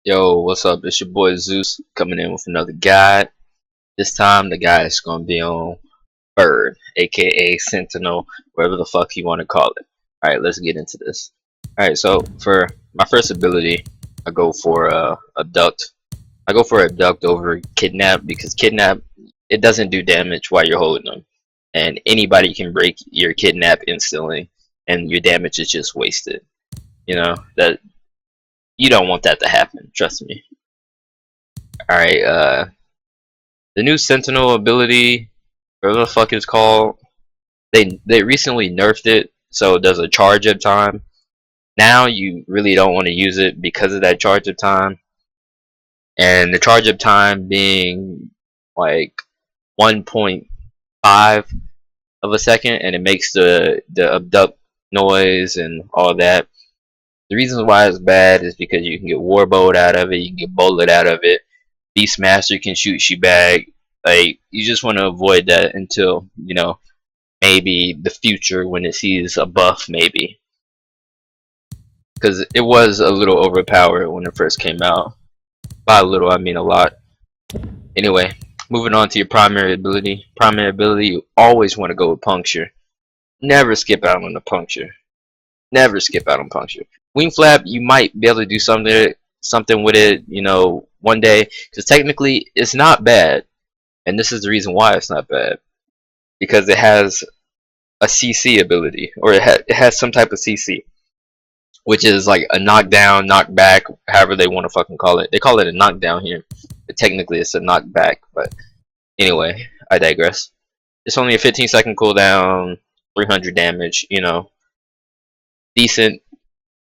Yo, what's up? It's your boy Zeus coming in with another guide. This time the guide is gonna be on Bird, aka Sentinel, whatever the fuck you want to call it. Alright, let's get into this. Alright, so for my first ability, I go for abduct. I go for abduct over kidnap because kidnap it doesn't do damage while you're holding them. And anybody can break your kidnap instantly and your damage is just wasted. You know, that you don't want that to happen, trust me. Alright, the new Sentinel ability, whatever the fuck it's called, they recently nerfed it, so it does a charge up time. Now you really don't want to use it because of that charge up time, and the charge up time being like 1.5 of a second, and it makes the abduct noise and all that. The reason why it's bad is because you can get warbolt out of it, you can get bullet out of it. Beastmaster can shoot you back. Like, you just want to avoid that until, maybe the future when it sees a buff, maybe. Because it was a little overpowered when it first came out. By a little, I mean a lot. Anyway, moving on to your primary ability. Primary ability, you always want to go with puncture. Never skip out on the puncture. Never skip out on puncture. Wing flap, you might be able to do something with it, one day. Because technically, it's not bad. And this is the reason why it's not bad. Because it has a CC ability. Or it has some type of CC. Which is like a knockdown, knockback, however they want to fucking call it. They call it a knockdown here. But technically it's a knockback. But anyway, I digress. It's only a 15-second cooldown. 300 damage, decent.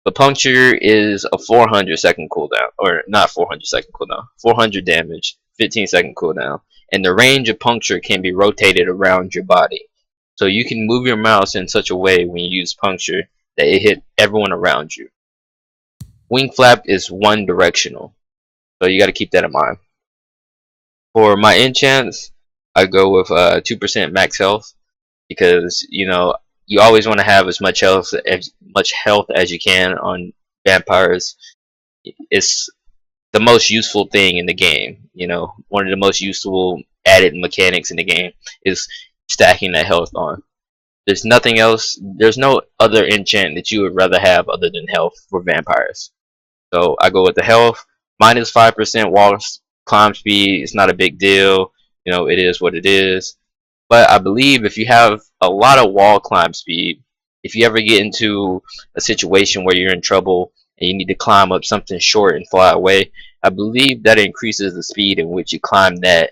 But puncture is a 400-second cooldown. Or not 400-second cooldown. 400 damage. 15-second cooldown. And the range of puncture can be rotated around your body. So you can move your mouse in such a way when you use puncture that it hit everyone around you. Wing flap is one directional. So you got to keep that in mind. For my enchants, I go with 2% max health. Because, you always want to have as much health as you can on vampires. It's the most useful thing in the game. One of the most useful added mechanics in the game is stacking that health on. There's nothing else. There's no other enchant that you would rather have other than health for vampires. So I go with the health. Minus 5% wall climb speed. It's not a big deal. It is what it is. But I believe if you have a lot of wall climb speed, if you ever get into a situation where you're in trouble and you need to climb up something short and fly away, I believe that increases the speed in which you climb that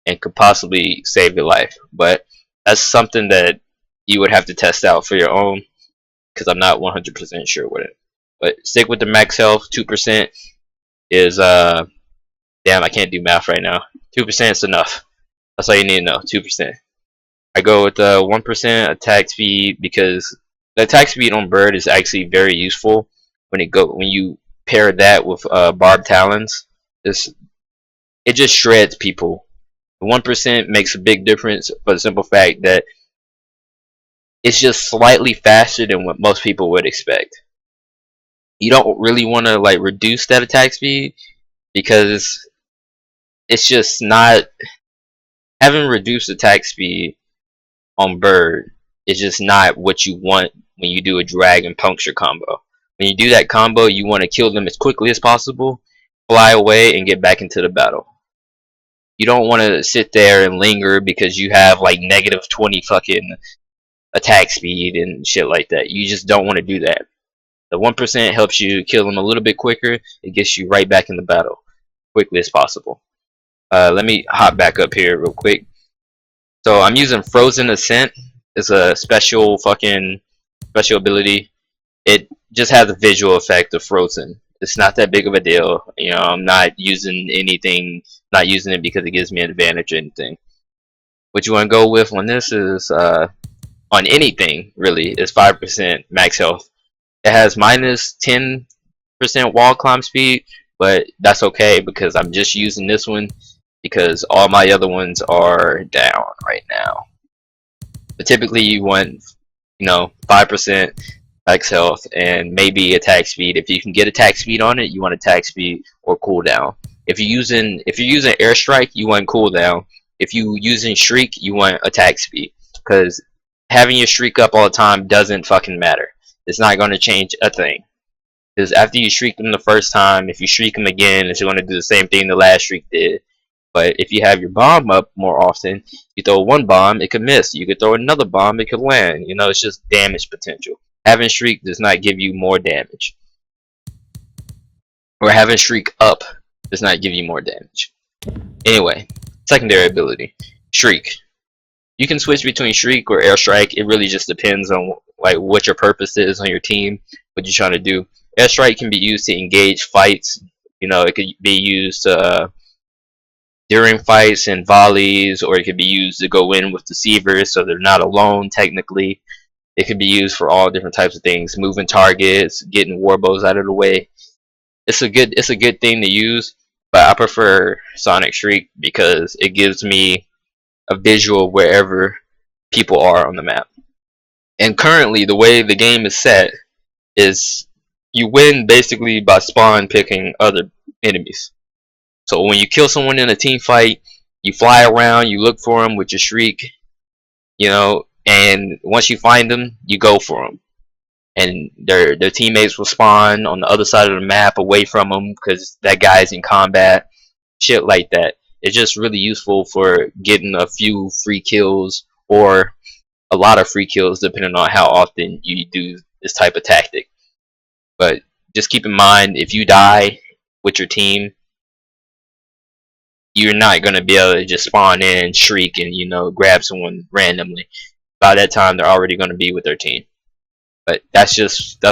and could possibly save your life. But that's something that you would have to test out for your own, because I'm not 100% sure with it. But stick with the max health. 2% is damn, I can't do math right now. 2% is enough. That's all you need to know. 2%. I go with 1% attack speed because the attack speed on Bird is actually very useful when you pair that with barbed talons. It just shreds people. The 1% makes a big difference for the simple fact that it's just slightly faster than what most people would expect. You don't really want to reduce that attack speed because it's just not having reduced attack speed on Bird is just not what you want when you do a drag and puncture combo. When you do that combo, you want to kill them as quickly as possible, fly away, and get back into the battle. You don't want to sit there and linger because you have negative 20 fucking attack speed and shit like that. You just don't want to do that. The 1% helps you kill them a little bit quicker. It gets you right back in the battle quickly as possible. Let me hop back up here real quick. So I'm using Frozen Ascent. It's a special ability. It just has a visual effect of frozen. It's not that big of a deal. I'm not using it because it gives me an advantage or anything. What you want to go with on this is on anything really is 5% max health. It has minus 10% wall climb speed, but that's okay because I'm just using this one because all my other ones are down right now. But typically you want 5% max health, and maybe attack speed. If you can get attack speed on it, you want attack speed or cooldown. If you're using airstrike, you want cooldown. If you using shriek, you want attack speed. Because having your shriek up all the time doesn't fucking matter. It's not going to change a thing. Because after you shriek them the first time, if you shriek them again, it's going to do the same thing the last shriek did. But if you have your bomb up more often, you throw one bomb, it could miss. You could throw another bomb, it could land. You know, it's just damage potential. Having shriek does not give you more damage. Or having shriek up does not give you more damage. Anyway, secondary ability. Shriek. You can switch between shriek or airstrike. It really just depends on like what your purpose is on your team, what you're trying to do. Airstrike can be used to engage fights. You know, it could be used during fights and volleys, or it could be used to go in with deceivers so they're not alone technically. It could be used for all different types of things, moving targets, getting warbows out of the way. It's a good thing to use, but I prefer Sonic Shriek because it gives me a visual wherever people are on the map. And currently, the way the game is set is you win basically by spawn picking other enemies. So when you kill someone in a team fight, you fly around, you look for them with your shriek, you know, and once you find them, you go for them. And their teammates will spawn on the other side of the map away from them because that guy's in combat. Shit like that. It's just really useful for getting a few free kills or a lot of free kills depending on how often you do this type of tactic. But just keep in mind, if you die with your team, you're not going to be able to just spawn in, shriek, and, you know, grab someone randomly. By that time, they're already going to be with their team. But that's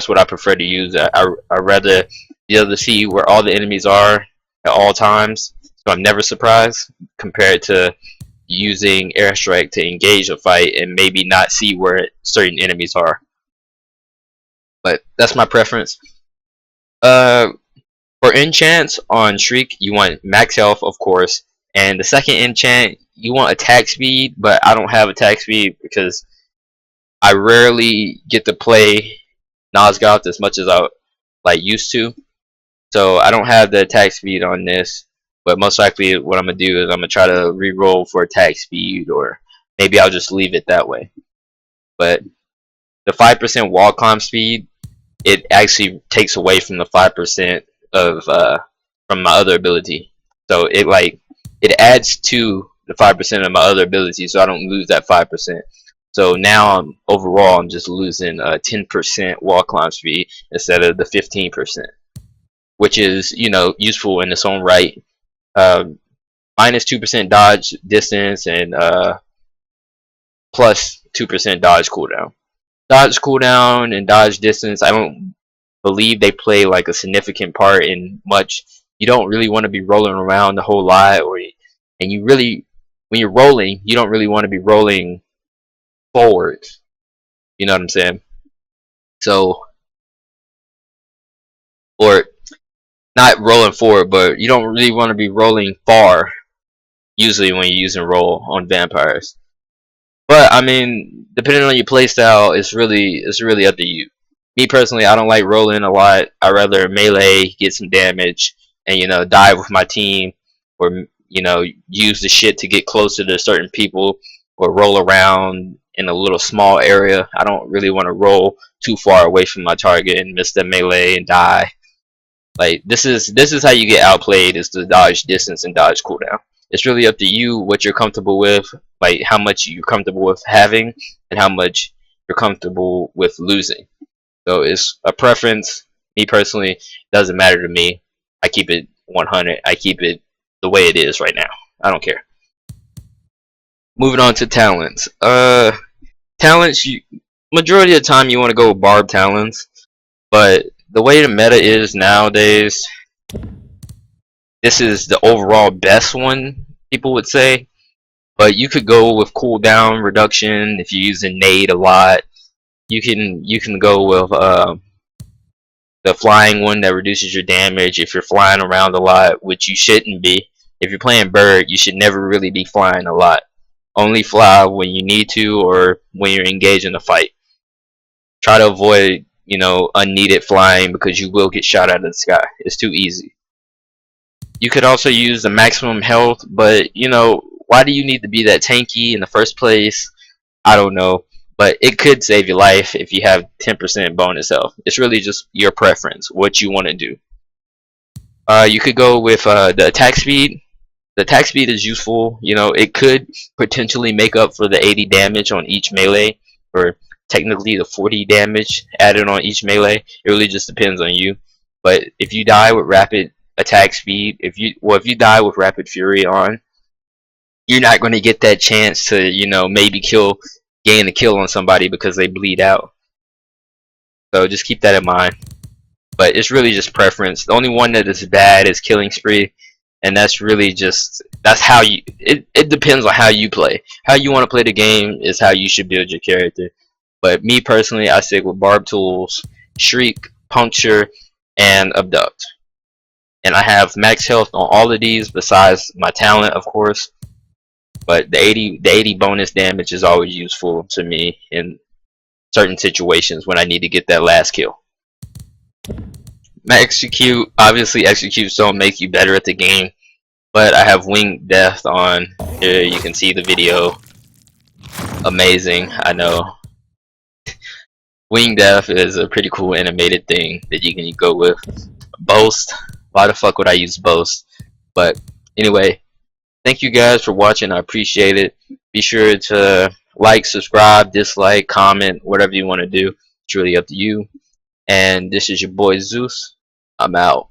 what I prefer to use. I rather be able to see where all the enemies are at all times, so I'm never surprised, compared to using airstrike to engage a fight and maybe not see where certain enemies are. But that's my preference. For enchants on Shriek, you want max health, of course, and the second enchant, you want attack speed, but I don't have attack speed because I rarely get to play Nosgoth as much as I used to. So I don't have the attack speed on this, but most likely what I'm going to do is I'm going to try to reroll for attack speed, or maybe I'll just leave it that way. But the 5% wall climb speed, it actually takes away from the 5% of from my other ability. So it adds to the 5% of my other ability, so I don't lose that 5%. So now overall I'm just losing 10% wall climb speed instead of the 15%, which is, you know, useful in its own right. Minus 2% dodge distance and plus 2% dodge cooldown. Dodge cooldown and dodge distance, I don't believe they play like a significant part in much. You don't really want to be rolling around the whole lot, and you really, when you're rolling, you don't really want to be rolling forward. You know what I'm saying? So, or not rolling forward, but you don't really want to be rolling far. Usually, when you're using roll on vampires. But I mean, depending on your playstyle, it's really up to you. Me personally, I don't like rolling a lot. I rather melee, get some damage, and, you know, dive with my team, or, you know, use the shit to get closer to certain people, or roll around in a little small area. I don't really want to roll too far away from my target and miss the melee and die. Like, this is how you get outplayed, is the dodge distance and dodge cooldown. It's really up to you what you're comfortable with, like how much you're comfortable with having and how much you're comfortable with losing. So it's a preference. Me personally, it doesn't matter to me. I keep it 100. I keep it the way it is right now. I don't care. Moving on to talents. Talents, majority of the time you want to go with barb talents, but the way the meta is nowadays, this is the overall best one, people would say. But you could go with cooldown reduction if you're using nade a lot. You can go with the flying one that reduces your damage if you're flying around a lot, which you shouldn't be. If you're playing bird, you should never really be flying a lot. Only fly when you need to or when you're engaged in a fight. Try to avoid you know, unneeded flying because you will get shot out of the sky. It's too easy. You could also use the maximum health, but you know, why do you need to be that tanky in the first place? I don't know, but it could save your life if you have 10% bonus health. It's really just your preference, what you want to do. You could go with the attack speed. The attack speed is useful. You know, it could potentially make up for the 80 damage on each melee, or technically the 40 damage added on each melee. It really just depends on you. But if you die with rapid attack speed, if you die with rapid fury on, you're not going to get that chance to, you know, maybe gain a kill on somebody because they bleed out. So just keep that in mind. But it's really just preference. The only one that is bad is killing spree, and that's really just, that's how you, it depends on how you play. How you want to play the game is how you should build your character. But me personally, I stick with barb tools, shriek, puncture, and abduct. And I have max health on all of these besides my talent, of course. But the 80 bonus damage is always useful to me in certain situations when I need to get that last kill. Execute, obviously executes don't make you better at the game, but I have winged death on. Here you can see the video. Amazing, I know. Winged death is a pretty cool animated thing that you can go with. Boast, why the fuck would I use boast? But anyway, thank you guys for watching. I appreciate it. Be sure to like, subscribe, dislike, comment, whatever you want to do. It's really up to you. And this is your boy Xeus. I'm out.